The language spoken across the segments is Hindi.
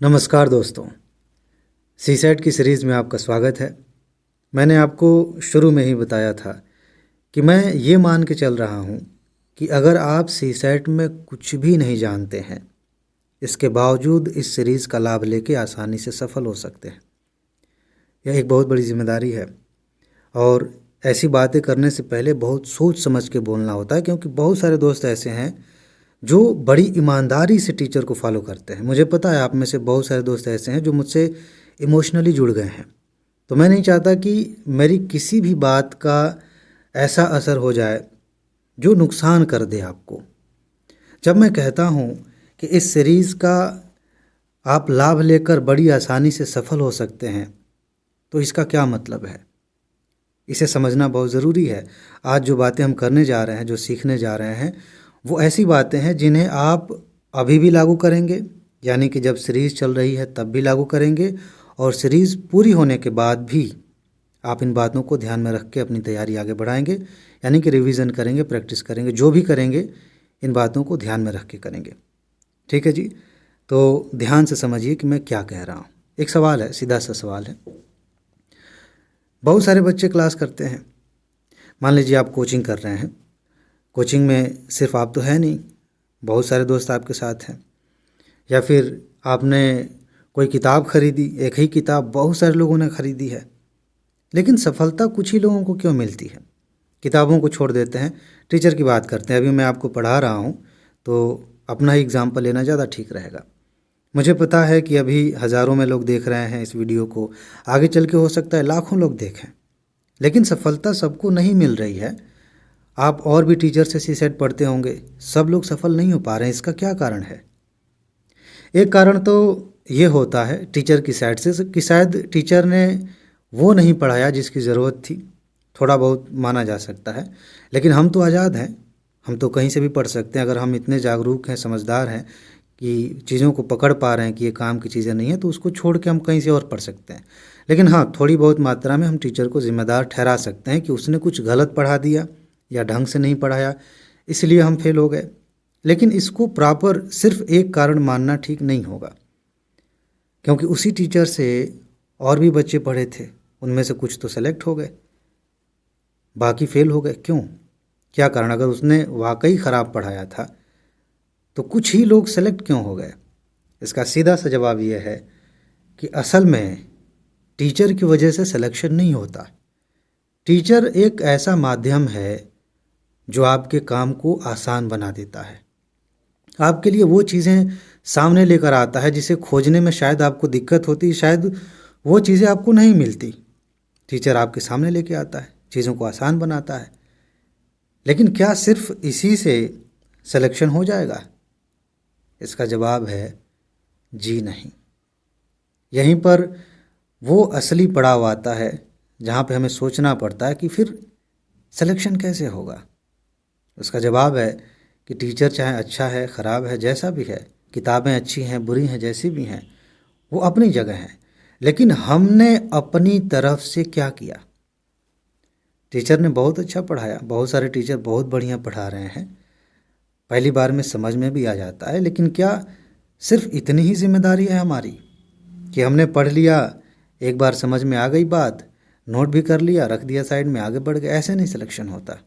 नमस्कार दोस्तों, सीसैट की सीरीज़ में आपका स्वागत है। मैंने आपको शुरू में ही बताया था कि मैं ये मान के चल रहा हूँ कि अगर आप सीसैट में कुछ भी नहीं जानते हैं, इसके बावजूद इस सीरीज़ का लाभ लेके आसानी से सफल हो सकते हैं। यह एक बहुत बड़ी जिम्मेदारी है और ऐसी बातें करने से पहले बहुत सोच समझ के बोलना होता है, क्योंकि बहुत सारे दोस्त ऐसे हैं जो बड़ी ईमानदारी से टीचर को फॉलो करते हैं। मुझे पता है आप में से बहुत सारे दोस्त ऐसे हैं जो मुझसे इमोशनली जुड़ गए हैं। तो मैं नहीं चाहता कि मेरी किसी भी बात का ऐसा असर हो जाए जो नुकसान कर दे आपको। जब मैं कहता हूँ कि इस सीरीज़ का आप लाभ लेकर बड़ी आसानी से सफल हो सकते हैं, तो इसका क्या मतलब है, इसे समझना बहुत ज़रूरी है। आज जो बातें हम करने जा रहे हैं, जो सीखने जा रहे हैं, वो ऐसी बातें हैं जिन्हें आप अभी भी लागू करेंगे, यानी कि जब सीरीज़ चल रही है तब भी लागू करेंगे, और सीरीज़ पूरी होने के बाद भी आप इन बातों को ध्यान में रख के अपनी तैयारी आगे बढ़ाएंगे, यानी कि रिवीजन करेंगे, प्रैक्टिस करेंगे, जो भी करेंगे इन बातों को ध्यान में रख के करेंगे। ठीक है जी, तो ध्यान से समझिए कि मैं क्या कह रहा हूँ। एक सवाल है, सीधा सा सवाल है। बहुत सारे बच्चे क्लास करते हैं। मान लीजिए आप कोचिंग कर रहे हैं। कोचिंग में सिर्फ आप तो है नहीं, बहुत सारे दोस्त आपके साथ हैं। या फिर आपने कोई किताब खरीदी, एक ही किताब बहुत सारे लोगों ने खरीदी है, लेकिन सफलता कुछ ही लोगों को क्यों मिलती है? किताबों को छोड़ देते हैं, टीचर की बात करते हैं। अभी मैं आपको पढ़ा रहा हूँ तो अपना ही एग्जाम्पल लेना ज़्यादा ठीक रहेगा। मुझे पता है कि अभी हज़ारों में लोग देख रहे हैं इस वीडियो को, आगे चल के हो सकता है लाखों लोग देखें, लेकिन सफलता सबको नहीं मिल रही है। आप और भी टीचर से सीसैट पढ़ते होंगे, सब लोग सफल नहीं हो पा रहे हैं। इसका क्या कारण है? एक कारण तो ये होता है टीचर की साइड से कि शायद टीचर ने वो नहीं पढ़ाया जिसकी ज़रूरत थी। थोड़ा बहुत माना जा सकता है, लेकिन हम तो आज़ाद हैं, हम तो कहीं से भी पढ़ सकते हैं। अगर हम इतने जागरूक हैं, समझदार हैं कि चीज़ों को पकड़ पा रहे हैं कि ये काम की चीज़ें नहीं हैं, तो उसको छोड़ के हम कहीं से और पढ़ सकते हैं। लेकिन हाँ, थोड़ी बहुत मात्रा में हम टीचर को ज़िम्मेदार ठहरा सकते हैं कि उसने कुछ गलत पढ़ा दिया या ढंग से नहीं पढ़ाया, इसलिए हम फेल हो गए। लेकिन इसको प्रॉपर सिर्फ एक कारण मानना ठीक नहीं होगा, क्योंकि उसी टीचर से और भी बच्चे पढ़े थे, उनमें से कुछ तो सेलेक्ट हो गए, बाकी फेल हो गए। क्यों? क्या कारण? अगर उसने वाकई ख़राब पढ़ाया था तो कुछ ही लोग सेलेक्ट क्यों हो गए? इसका सीधा सा जवाब यह है कि असल में टीचर की वजह से सिलेक्शन नहीं होता। टीचर एक ऐसा माध्यम है जो आपके काम को आसान बना देता है, आपके लिए वो चीज़ें सामने लेकर आता है जिसे खोजने में शायद आपको दिक्कत होती, शायद वो चीज़ें आपको नहीं मिलती। टीचर आपके सामने लेके आता है, चीज़ों को आसान बनाता है। लेकिन क्या सिर्फ इसी से सिलेक्शन हो जाएगा? इसका जवाब है जी नहीं। यहीं पर वो असली पड़ाव आता है जहाँ पे हमें सोचना पड़ता है कि फिर सिलेक्शन कैसे होगा। उसका जवाब है कि टीचर चाहे अच्छा है, ख़राब है, जैसा भी है, किताबें अच्छी हैं, बुरी हैं, जैसी भी हैं, वो अपनी जगह हैं, लेकिन हमने अपनी तरफ से क्या किया? टीचर ने बहुत अच्छा पढ़ाया, बहुत सारे टीचर बहुत बढ़िया पढ़ा रहे हैं, पहली बार में समझ में भी आ जाता है, लेकिन क्या सिर्फ इतनी ही जिम्मेदारी है हमारी कि हमने पढ़ लिया, एक बार समझ में आ गई बात, नोट भी कर लिया, रख दिया साइड में, आगे बढ़ गए? ऐसे नहीं सिलेक्शन होता।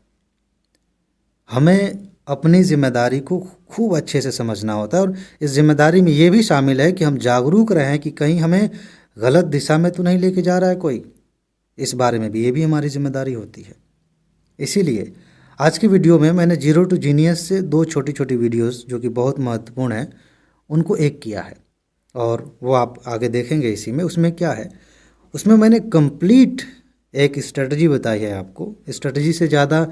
हमें अपनी जिम्मेदारी को खूब अच्छे से समझना होता है, और इस जिम्मेदारी में ये भी शामिल है कि हम जागरूक रहें कि कहीं हमें गलत दिशा में तो नहीं लेके जा रहा है कोई। इस बारे में भी ये भी हमारी जिम्मेदारी होती है। इसीलिए आज की वीडियो में मैंने जीरो टू जीनियस से दो छोटी छोटी वीडियोस जो कि बहुत महत्वपूर्ण हैं उनको एक किया है, और वो आप आगे देखेंगे इसी में। उसमें क्या है, उसमें मैंने कंप्लीट एक स्ट्रेटजी बताई है आपको। स्ट्रेटजी से ज़्यादा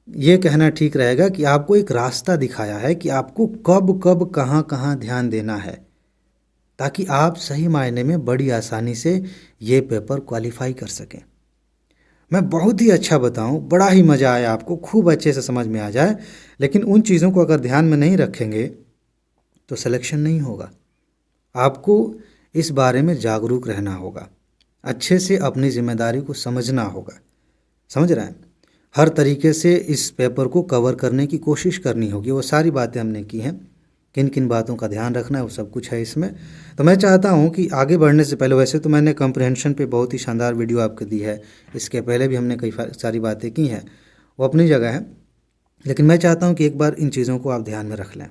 ये कहना ठीक रहेगा कि आपको एक रास्ता दिखाया है कि आपको कब कब कहाँ कहाँ ध्यान देना है, ताकि आप सही मायने में बड़ी आसानी से ये पेपर क्वालिफाई कर सकें। मैं बहुत ही अच्छा बताऊं, बड़ा ही मज़ा आए आपको, खूब अच्छे से समझ में आ जाए, लेकिन उन चीज़ों को अगर ध्यान में नहीं रखेंगे तो सिलेक्शन नहीं होगा। आपको इस बारे में जागरूक रहना होगा, अच्छे से अपनी जिम्मेदारी को समझना होगा। समझ रहे हैं? हर तरीके से इस पेपर को कवर करने की कोशिश करनी होगी। वो सारी बातें हमने की हैं, किन किन बातों का ध्यान रखना है, वो सब कुछ है इसमें। तो मैं चाहता हूँ कि आगे बढ़ने से पहले, वैसे तो मैंने कंप्रहेंशन पे बहुत ही शानदार वीडियो आपको दी है, इसके पहले भी हमने कई सारी बातें की हैं, वो अपनी जगह है, लेकिन मैं चाहता हूँ कि एक बार इन चीज़ों को आप ध्यान में रख लें।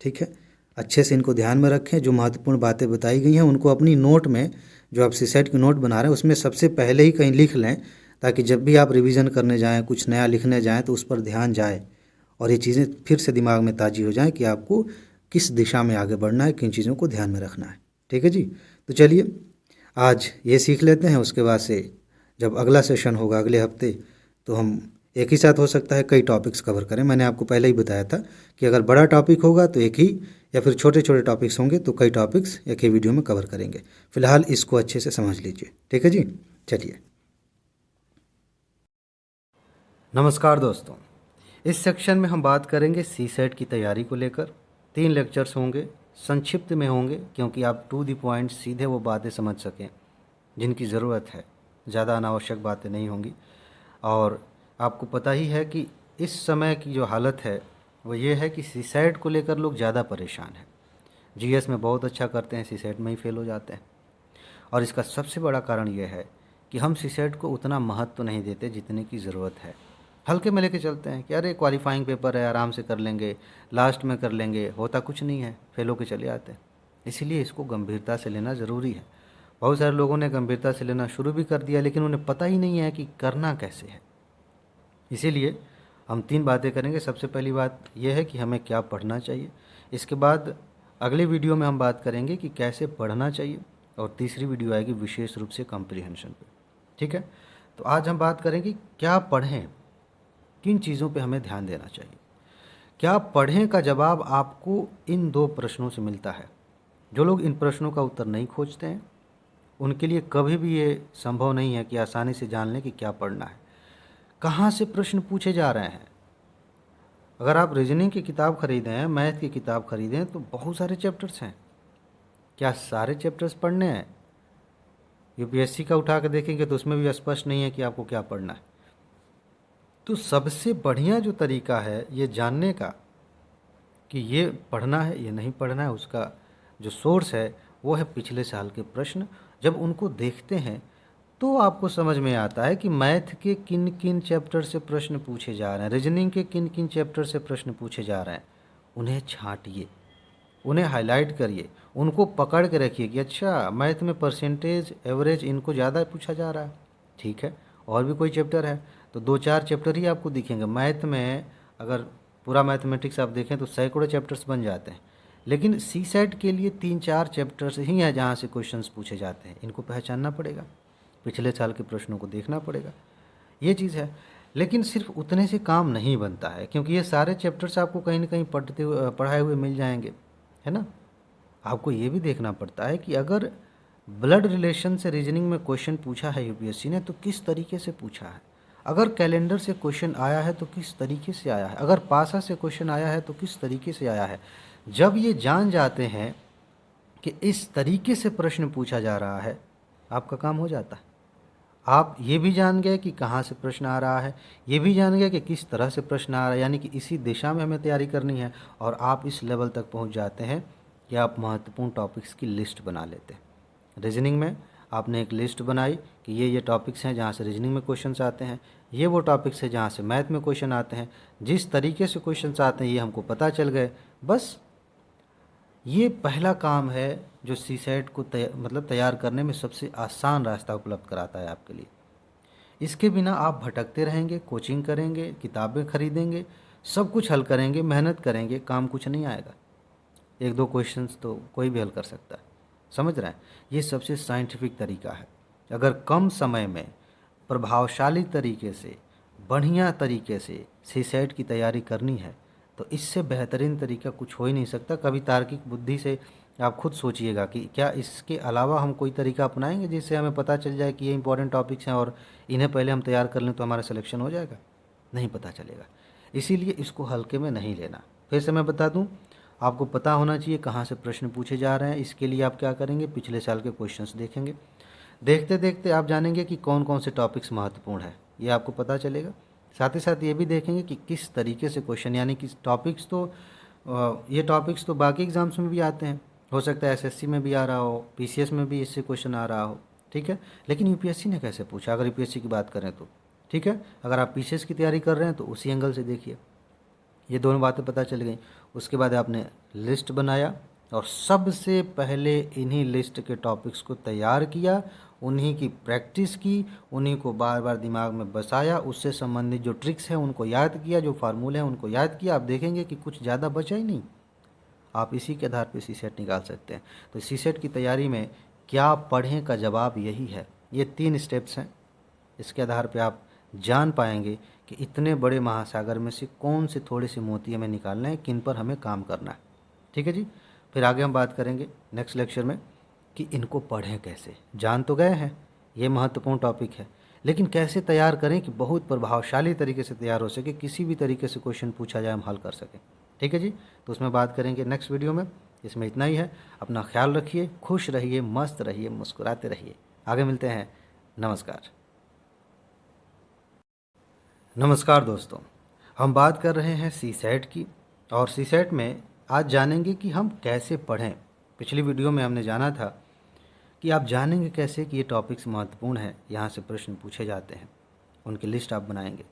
ठीक है, अच्छे से इनको ध्यान में रखें। जो महत्वपूर्ण बातें बताई गई हैं उनको अपनी नोट में, जो आप सीसेट की नोट बना रहे हैं उसमें सबसे पहले ही कहीं लिख लें, ताकि जब भी आप रिवीजन करने जाएं, कुछ नया लिखने जाएं, तो उस पर ध्यान जाए और ये चीज़ें फिर से दिमाग में ताज़ी हो जाएं कि आपको किस दिशा में आगे बढ़ना है, किन चीज़ों को ध्यान में रखना है। ठीक है जी, तो चलिए आज ये सीख लेते हैं। उसके बाद से जब अगला सेशन होगा अगले हफ्ते, तो हम एक ही साथ हो सकता है कई टॉपिक्स कवर करें। मैंने आपको पहले ही बताया था कि अगर बड़ा टॉपिक होगा तो एक ही, या फिर छोटे छोटे टॉपिक्स होंगे तो कई टॉपिक्स एक ही वीडियो में कवर करेंगे। फिलहाल इसको अच्छे से समझ लीजिए। ठीक है जी, चलिए। नमस्कार दोस्तों, इस सेक्शन में हम बात करेंगे सीसेट की तैयारी को लेकर। 3 लेक्चर्स होंगे, संक्षिप्त में होंगे क्योंकि आप टू द पॉइंट सीधे वो बातें समझ सकें जिनकी ज़रूरत है। ज़्यादा अनावश्यक बातें नहीं होंगी। और आपको पता ही है कि इस समय की जो हालत है वो ये है कि सीसेट को लेकर लोग ज़्यादा परेशान हैं। जीएस में बहुत अच्छा करते हैं, सीसेट में ही फेल हो जाते हैं। और इसका सबसे बड़ा कारण ये है कि हम सीसेट को उतना महत्व नहीं देते जितने की ज़रूरत है। हल्के में लेके चलते हैं कि अरे क्वालिफाइंग पेपर है, आराम से कर लेंगे, लास्ट में कर लेंगे, होता कुछ नहीं है, फेल होके चले आते हैं। इसीलिए इसको गंभीरता से लेना ज़रूरी है। बहुत सारे लोगों ने गंभीरता से लेना शुरू भी कर दिया, लेकिन उन्हें पता ही नहीं है कि करना कैसे है। इसीलिए हम 3 बातें करेंगे। सबसे पहली बात यह है कि हमें क्या पढ़ना चाहिए। इसके बाद अगले वीडियो में हम बात करेंगे कि कैसे पढ़ना चाहिए, और तीसरी वीडियो आएगी विशेष रूप से कॉम्प्रिहेंशन पे। ठीक है, तो आज हम बात करेंगे क्या पढ़ें, किन चीज़ों पे हमें ध्यान देना चाहिए। क्या पढ़ें का जवाब आपको इन 2 प्रश्नों से मिलता है। जो लोग इन प्रश्नों का उत्तर नहीं खोजते हैं उनके लिए कभी भी ये संभव नहीं है कि आसानी से जान लें कि क्या पढ़ना है। कहाँ से प्रश्न पूछे जा रहे हैं। अगर आप रीजनिंग की किताब खरीदें हैं, मैथ की किताब खरीदें, तो बहुत सारे चैप्टर्स हैं। क्या सारे चैप्टर्स पढ़ने हैं? यूपीएससी का उठा के देखेंगे तो उसमें भी स्पष्ट नहीं है कि आपको क्या पढ़ना है। तो सबसे बढ़िया जो तरीका है ये जानने का कि ये पढ़ना है, ये नहीं पढ़ना है, उसका जो सोर्स है वो है पिछले साल के प्रश्न। जब उनको देखते हैं तो आपको समझ में आता है कि मैथ के किन किन चैप्टर से प्रश्न पूछे जा रहे हैं, रीजनिंग के किन किन चैप्टर से प्रश्न पूछे जा रहे हैं। उन्हें छांटिए, उन्हें हाईलाइट करिए, उनको पकड़ के रखिए कि अच्छा मैथ में परसेंटेज, एवरेज, इनको ज़्यादा पूछा जा रहा है। ठीक है, और भी कोई चैप्टर है तो 2-4 चैप्टर ही आपको दिखेंगे। मैथ में अगर पूरा मैथमेटिक्स आप देखें तो सैकड़ों चैप्टर्स बन जाते हैं, लेकिन सी सेट के लिए 3-4 चैप्टर्स ही हैं जहाँ से क्वेश्चंस पूछे जाते हैं। इनको पहचानना पड़ेगा, पिछले साल के प्रश्नों को देखना पड़ेगा, ये चीज़ है। लेकिन सिर्फ उतने से काम नहीं बनता है, क्योंकि ये सारे चैप्टर्स आपको कहीं ना कहीं पढ़ाए हुए मिल जाएंगे, है ना। आपको ये भी देखना पड़ता है कि अगर ब्लड रिलेशन से रीजनिंग में क्वेश्चन पूछा है यूपीएससी ने तो किस तरीके से पूछा है। अगर कैलेंडर से क्वेश्चन आया है तो किस तरीके से आया है। अगर पासा से क्वेश्चन आया है तो किस तरीके से आया है। जब ये जान जाते हैं कि इस तरीके से प्रश्न पूछा जा रहा है, आपका काम हो जाता है। आप ये भी जान गए कि कहाँ से प्रश्न आ रहा है, ये भी जान गए कि किस तरह से प्रश्न आ रहा है, यानी कि इसी दिशा में हमें तैयारी करनी है। और आप इस लेवल तक पहुँच जाते हैं कि आप महत्वपूर्ण टॉपिक्स की लिस्ट बना लेते हैं। रीजनिंग में आपने एक लिस्ट बनाई कि ये टॉपिक्स हैं जहाँ से रीजनिंग में क्वेश्चंस आते हैं, ये वो टॉपिक्स हैं जहाँ से मैथ में क्वेश्चन आते हैं। जिस तरीके से क्वेश्चंस आते हैं ये हमको पता चल गए। बस ये पहला काम है जो सी सेट को तैयार करने में सबसे आसान रास्ता उपलब्ध कराता है आपके लिए। इसके बिना आप भटकते रहेंगे, कोचिंग करेंगे, किताबें खरीदेंगे, सब कुछ हल करेंगे, मेहनत करेंगे, काम कुछ नहीं आएगा। 1-2 क्वेश्चंस तो कोई भी हल कर सकता है, समझ रहे हैं। ये सबसे साइंटिफिक तरीका है। अगर कम समय में प्रभावशाली तरीके से, बढ़िया तरीके से सी सेट की तैयारी करनी है तो इससे बेहतरीन तरीका कुछ हो ही नहीं सकता। कभी तार्किक बुद्धि से आप खुद सोचिएगा कि क्या इसके अलावा हम कोई तरीका अपनाएंगे जिससे हमें पता चल जाए कि ये इंपॉर्टेंट टॉपिक्स हैं और इन्हें पहले हम तैयार कर लें तो हमारा सिलेक्शन हो जाएगा। नहीं पता चलेगा। इसीलिए इसको हल्के में नहीं लेना। फिर से मैं बता दूं, आपको पता होना चाहिए कहाँ से प्रश्न पूछे जा रहे हैं। इसके लिए आप क्या करेंगे, पिछले साल के क्वेश्चंस देखेंगे। देखते देखते आप जानेंगे कि कौन कौन से टॉपिक्स महत्वपूर्ण है, ये आपको पता चलेगा। साथ ही साथ ये भी देखेंगे कि किस तरीके से क्वेश्चन, यानी कि टॉपिक्स तो ये टॉपिक्स तो बाकी एग्ज़ाम्स में भी आते हैं, हो सकता है एसएससी में भी आ रहा हो, पीसीएस में भी इससे क्वेश्चन आ रहा हो, ठीक है। लेकिन यूपीएससी ने कैसे पूछा, अगर यूपीएससी की बात करें तो, ठीक है। अगर आप पीसीएस की तैयारी कर रहे हैं तो उसी एंगल से देखिए, ये दोनों बातें पता चल गई। उसके बाद आपने लिस्ट बनाया और सबसे पहले इन्हीं लिस्ट के टॉपिक्स को तैयार किया, उन्हीं की प्रैक्टिस की, उन्हीं को बार बार दिमाग में बसाया, उससे संबंधित जो ट्रिक्स हैं उनको याद किया, जो फार्मूले हैं उनको याद किया। आप देखेंगे कि कुछ ज़्यादा बचा ही नहीं। आप इसी के आधार पर सीसेट निकाल सकते हैं। तो सीसेट की तैयारी में क्या पढ़ें का जवाब यही है। ये 3 स्टेप्स हैं, इसके आधार पे आप जान पाएंगे कि इतने बड़े महासागर में से कौन से थोड़े से मोती हमें निकालना है, किन पर हमें काम करना है, ठीक है जी। फिर आगे हम बात करेंगे नेक्स्ट लेक्चर में कि इनको पढ़ें कैसे। जान तो गए हैं, ये महत्वपूर्ण टॉपिक है, लेकिन कैसे तैयार करें कि बहुत प्रभावशाली तरीके से तैयार हो सके, किसी भी तरीके से क्वेश्चन पूछा जाए हम हल कर सकें, ठीक है जी। तो उसमें बात करेंगे नेक्स्ट वीडियो में। इसमें इतना ही है। अपना ख्याल रखिए, खुश रहिए, मस्त रहिए, मुस्कुराते रहिए। आगे मिलते हैं। नमस्कार। नमस्कार दोस्तों, हम बात कर रहे हैं सीसेट की, और सीसेट में आज जानेंगे कि हम कैसे पढ़ें। पिछली वीडियो में हमने जाना था कि आप जानेंगे कैसे कि ये टॉपिक्स महत्वपूर्ण हैं, यहाँ से प्रश्न पूछे जाते हैं, उनकी लिस्ट आप बनाएंगे।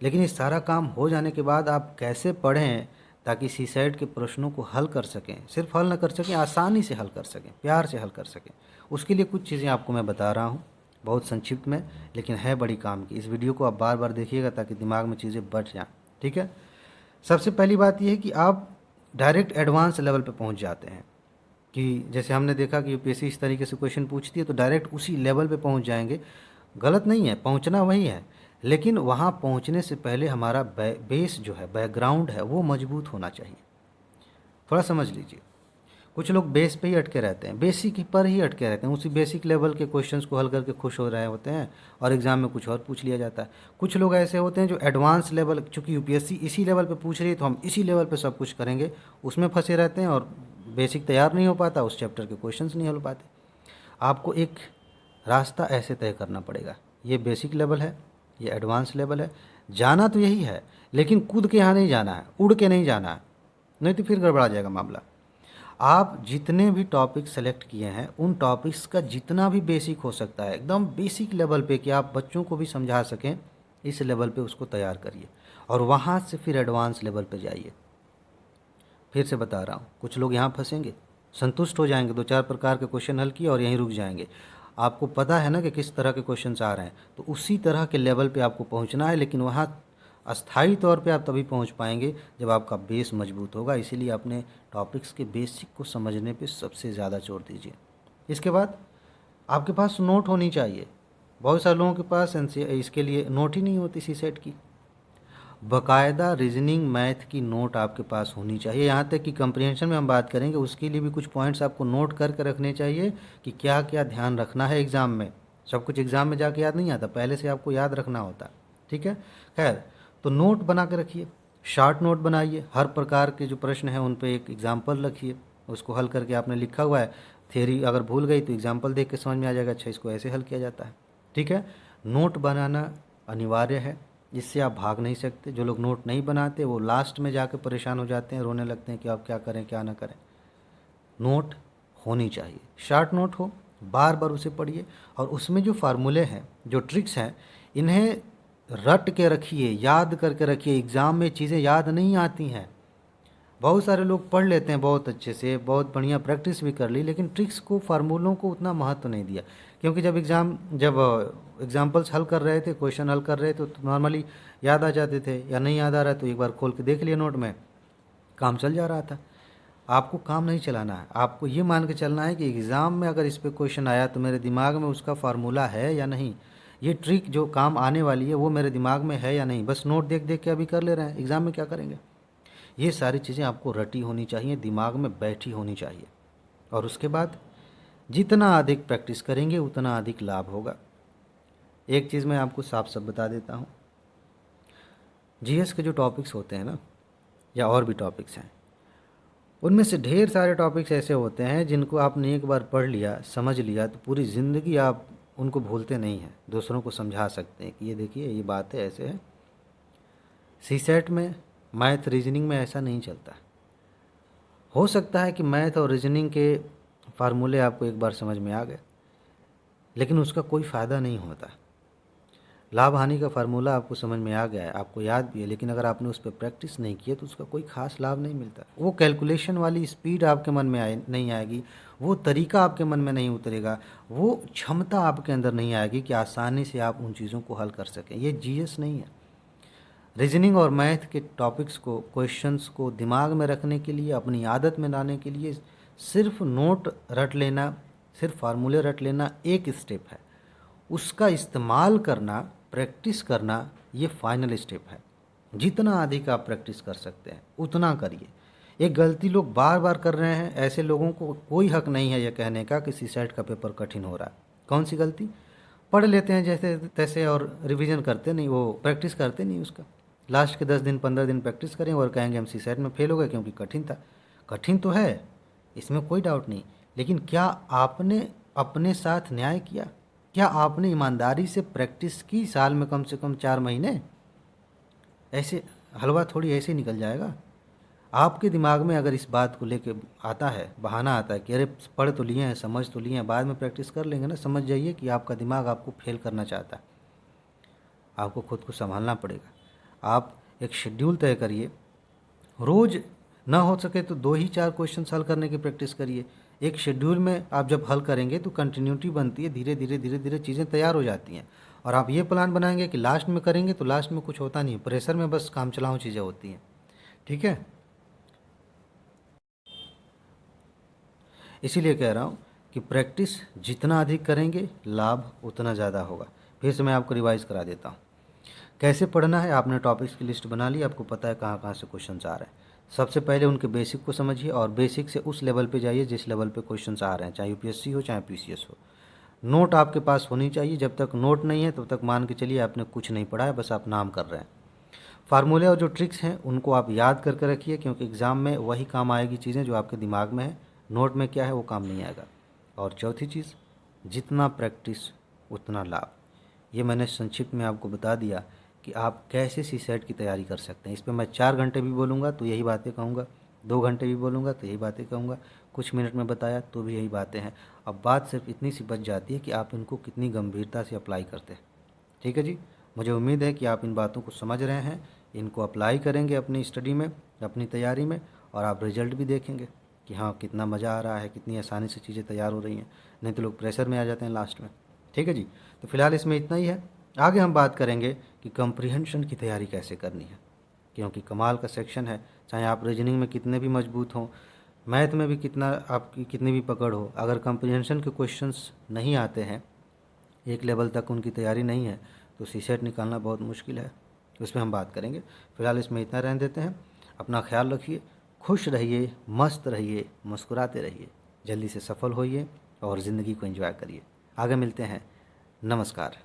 लेकिन ये सारा काम हो जाने के बाद आप कैसे पढ़ें ताकि सीसेट के प्रश्नों को हल कर सकें, सिर्फ हल न कर सकें, आसानी से हल कर सकें, प्यार से हल कर सकें। उसके लिए कुछ चीज़ें आपको मैं बता रहा हूँ, बहुत संक्षिप्त में, लेकिन है बड़ी काम की। इस वीडियो को आप बार बार देखिएगा ताकि दिमाग में चीज़ें बैठ जाएँ, ठीक है। सबसे पहली बात यह है कि आप डायरेक्ट एडवांस लेवल पे पहुंच जाते हैं, कि जैसे हमने देखा कि यूपीएससी इस तरीके से क्वेश्चन पूछती है तो डायरेक्ट उसी लेवल पे पहुंच जाएंगे। गलत नहीं है, पहुंचना वही है, लेकिन वहां पहुंचने से पहले हमारा बेस जो है, बैकग्राउंड है, वो मजबूत होना चाहिए। थोड़ा समझ लीजिए, कुछ लोग बेस पे ही अटके रहते हैं, बेसिक पर ही अटके रहते हैं, उसी बेसिक लेवल के क्वेश्चंस को हल करके खुश हो रहे होते हैं और एग्ज़ाम में कुछ और पूछ लिया जाता है। कुछ लोग ऐसे होते हैं जो एडवांस लेवल, चूँकि यूपीएससी इसी लेवल पे पूछ रही है तो हम इसी लेवल पे सब कुछ करेंगे, उसमें फंसे रहते हैं और बेसिक तैयार नहीं हो पाता, उस चैप्टर के क्वेश्चंस नहीं हो पाते। आपको एक रास्ता ऐसे तय करना पड़ेगा, ये बेसिक लेवल है, ये एडवांस लेवल है, जाना तो यही है, लेकिन कूद के यहाँ नहीं जाना है, उड़ के नहीं जाना है, नहीं तो फिर गड़बड़ा जाएगा मामला। आप जितने भी टॉपिक सेलेक्ट किए हैं उन टॉपिक्स का जितना भी बेसिक हो सकता है, एकदम बेसिक लेवल पे कि आप बच्चों को भी समझा सकें, इस लेवल पे उसको तैयार करिए और वहाँ से फिर एडवांस लेवल पे जाइए। फिर से बता रहा हूँ, कुछ लोग यहाँ फंसेंगे, संतुष्ट हो जाएंगे, 2-4 प्रकार के क्वेश्चन हल किए और यहीं रुक जाएंगे। आपको पता है ना कि किस तरह के क्वेश्चन आ रहे हैं, तो उसी तरह के लेवल पे आपको पहुँचना है, लेकिन वहाँ अस्थाई तौर पे आप तभी पहुंच पाएंगे जब आपका बेस मजबूत होगा। इसीलिए अपने टॉपिक्स के बेसिक को समझने पे सबसे ज़्यादा जोर दीजिए। इसके बाद आपके पास नोट होनी चाहिए। बहुत सारे लोगों के पास इसके लिए नोट ही नहीं होती सीसेट की। बाकायदा रीजनिंग मैथ की नोट आपके पास होनी चाहिए। यहाँ तक कि कंप्रीहेंशन में हम बात करेंगे, उसके लिए भी कुछ पॉइंट्स आपको नोट करके रखने चाहिए कि क्या क्या ध्यान रखना है एग्ज़ाम में। सब कुछ एग्ज़ाम में जाके याद नहीं आता, पहले से आपको याद रखना होता, ठीक है। खैर, तो नोट बना के रखिए, शॉर्ट नोट बनाइए, हर प्रकार के जो प्रश्न हैं उन पे एक एग्जाम्पल रखिए, उसको हल करके आपने लिखा हुआ है। थ्योरी अगर भूल गई तो एग्जाम्पल देख के समझ में आ जाएगा, अच्छा इसको ऐसे हल किया जाता है, ठीक है। नोट बनाना अनिवार्य है, इससे आप भाग नहीं सकते। जो लोग नोट नहीं बनाते वो लास्ट में जाकर परेशान हो जाते हैं, रोने लगते हैं कि आप क्या करें क्या ना करें। नोट होनी चाहिए, शॉर्ट नोट हो, बार बार उसे पढ़िए और उसमें जो फार्मूले हैं, जो ट्रिक्स हैं, इन्हें रट के रखिए, याद करके रखिए। एग्ज़ाम में चीज़ें याद नहीं आती हैं। बहुत सारे लोग पढ़ लेते हैं बहुत अच्छे से, बहुत बढ़िया प्रैक्टिस भी कर ली, लेकिन ट्रिक्स को, फार्मूलों को उतना महत्व नहीं दिया। क्योंकि जब एग्जाम्पल्स हल कर रहे थे, क्वेश्चन हल कर रहे थे, तो नॉर्मली याद आ जाते थे, या नहीं याद आ रहा है तो एक बार खोल के देख लिया नोट में, काम चल जा रहा था। आपको काम नहीं चलाना है, आपको ये मान के चलना है कि एग्ज़ाम में अगर इस पर क्वेश्चन आया तो मेरे दिमाग में उसका फार्मूला है या नहीं, ये ट्रिक जो काम आने वाली है वो मेरे दिमाग में है या नहीं। बस नोट देख देख के अभी कर ले रहे हैं, एग्ज़ाम में क्या करेंगे। ये सारी चीज़ें आपको रटी होनी चाहिए, दिमाग में बैठी होनी चाहिए, और उसके बाद जितना अधिक प्रैक्टिस करेंगे उतना अधिक लाभ होगा। एक चीज़ मैं आपको साफ साफ बता देता हूँ, जीएस के जो टॉपिक्स होते हैं ना, या और भी टॉपिक्स हैं, उनमें से ढेर सारे टॉपिक्स ऐसे होते हैं जिनको आपने एक बार पढ़ लिया, समझ लिया, तो पूरी ज़िंदगी आप उनको भूलते नहीं हैं, दूसरों को समझा सकते हैं कि ये देखिए ये बात है, ऐसे है। सीसेट में मैथ रीजनिंग में ऐसा नहीं चलता। हो सकता है कि मैथ और रीजनिंग के फार्मूले आपको एक बार समझ में आ गए, लेकिन उसका कोई फ़ायदा नहीं होता। लाभ हानि का फार्मूला आपको समझ में आ गया है, आपको याद भी है, लेकिन अगर आपने उस पर प्रैक्टिस नहीं की है तो उसका कोई ख़ास लाभ नहीं मिलता। वो कैलकुलेशन वाली स्पीड आपके मन में नहीं आएगी, वो तरीका आपके मन में नहीं उतरेगा, वो क्षमता आपके अंदर नहीं आएगी कि आसानी से आप उन चीज़ों को हल कर सकें। ये जीएस नहीं है। रीजनिंग और मैथ के टॉपिक्स को, क्वेश्चंस को दिमाग में रखने के लिए, अपनी आदत में लाने के लिए सिर्फ नोट रट लेना, सिर्फ फार्मूले रट लेना एक स्टेप है। उसका इस्तेमाल करना, प्रैक्टिस करना, ये फाइनल स्टेप है। जितना अधिक आप प्रैक्टिस कर सकते हैं उतना करिए। एक गलती लोग बार बार कर रहे हैं, ऐसे लोगों को कोई हक नहीं है यह कहने का कि सीसैट का पेपर कठिन हो रहा है। कौन सी गलती? पढ़ लेते हैं जैसे तैसे और रिवीजन करते नहीं, वो प्रैक्टिस करते नहीं उसका। लास्ट के 10 दिन 15 दिन प्रैक्टिस करें और कहेंगे हम सीसैट में फेल हो गए क्योंकि कठिन था। कठिन तो है, इसमें कोई डाउट नहीं, लेकिन क्या आपने अपने साथ न्याय किया? क्या आपने ईमानदारी से प्रैक्टिस की? साल में कम से कम 4 महीने? ऐसे हलवा थोड़ी ऐसे ही निकल जाएगा। आपके दिमाग में अगर इस बात को लेके आता है, बहाना आता है कि अरे पढ़ तो लिए हैं, समझ तो लिए हैं, बाद में प्रैक्टिस कर लेंगे ना, समझ जाइए कि आपका दिमाग आपको फेल करना चाहता है। आपको खुद को संभालना पड़ेगा। आप एक शेड्यूल तय करिए, रोज़ ना हो सके तो 2 ही 4 क्वेश्चन हल करने की प्रैक्टिस करिए। एक शेड्यूल में आप जब हल करेंगे तो कंटिन्यूटी बनती है, धीरे धीरे धीरे धीरे चीज़ें तैयार हो जाती हैं। और आप ये प्लान बनाएंगे कि लास्ट में करेंगे तो लास्ट में कुछ होता नहीं है, प्रेशर में बस काम चलाऊँ चीज़ें होती हैं। ठीक है, इसीलिए कह रहा हूँ कि प्रैक्टिस जितना अधिक करेंगे लाभ उतना ज़्यादा होगा। फिर से मैं आपको रिवाइज़ करा देता हूँ। कैसे पढ़ना है? आपने टॉपिक्स की लिस्ट बना ली, आपको पता है कहाँ कहाँ से क्वेश्चंस आ रहे हैं। सबसे पहले उनके बेसिक को समझिए और बेसिक से उस लेवल पे जाइए जिस लेवल पे क्वेश्चंस आ रहे हैं, चाहे यूपीएससी हो चाहे पीसीएस हो। नोट आपके पास होनी चाहिए। जब तक नोट नहीं है तब तक मान के चलिए आपने कुछ नहीं पढ़ा है, बस आप नाम कर रहे हैं। फार्मूले और जो ट्रिक्स हैं उनको आप याद करके रखिए, क्योंकि एग्ज़ाम में वही काम आएगी चीज़ें जो आपके दिमाग में है। नोट में क्या है वो काम नहीं आएगा। और चौथी चीज़, जितना प्रैक्टिस उतना लाभ। ये मैंने संक्षिप्त में आपको बता दिया कि आप कैसे सीसैट की तैयारी कर सकते हैं। इस पर मैं 4 घंटे भी बोलूँगा तो यही बातें कहूँगा, 2 घंटे भी बोलूँगा तो यही बातें कहूँगा, कुछ मिनट में बताया तो भी यही बातें हैं। अब बात सिर्फ इतनी सी बच जाती है कि आप इनको कितनी गंभीरता से अप्लाई करते हैं। ठीक है जी, मुझे उम्मीद है कि आप इन बातों को समझ रहे हैं, इनको अप्लाई करेंगे अपनी स्टडी में, अपनी तैयारी में, और आप रिजल्ट भी देखेंगे कि हाँ कितना मज़ा आ रहा है, कितनी आसानी से चीज़ें तैयार हो रही हैं। नहीं तो लोग प्रेशर में आ जाते हैं लास्ट में। ठीक है जी, तो फिलहाल इसमें इतना ही है। आगे हम बात करेंगे कि कंप्रीहेंशन की तैयारी कैसे करनी है, क्योंकि कमाल का सेक्शन है। चाहे आप रीजनिंग में कितने भी मजबूत हों, मैथ में भी कितना आपकी कितनी भी पकड़ हो, अगर कंप्रीहेंशन के क्वेश्चंस नहीं आते हैं, एक लेवल तक उनकी तैयारी नहीं है, तो सीसेट निकालना बहुत मुश्किल है। उस पर हम बात करेंगे। फिलहाल इसमें इतना रहने देते हैं। अपना ख्याल रखिए, खुश रहिए, मस्त रहिए, मुस्कुराते रहिए, जल्दी से सफल होइए और ज़िंदगी को एंजॉय करिए। आगे मिलते हैं। नमस्कार।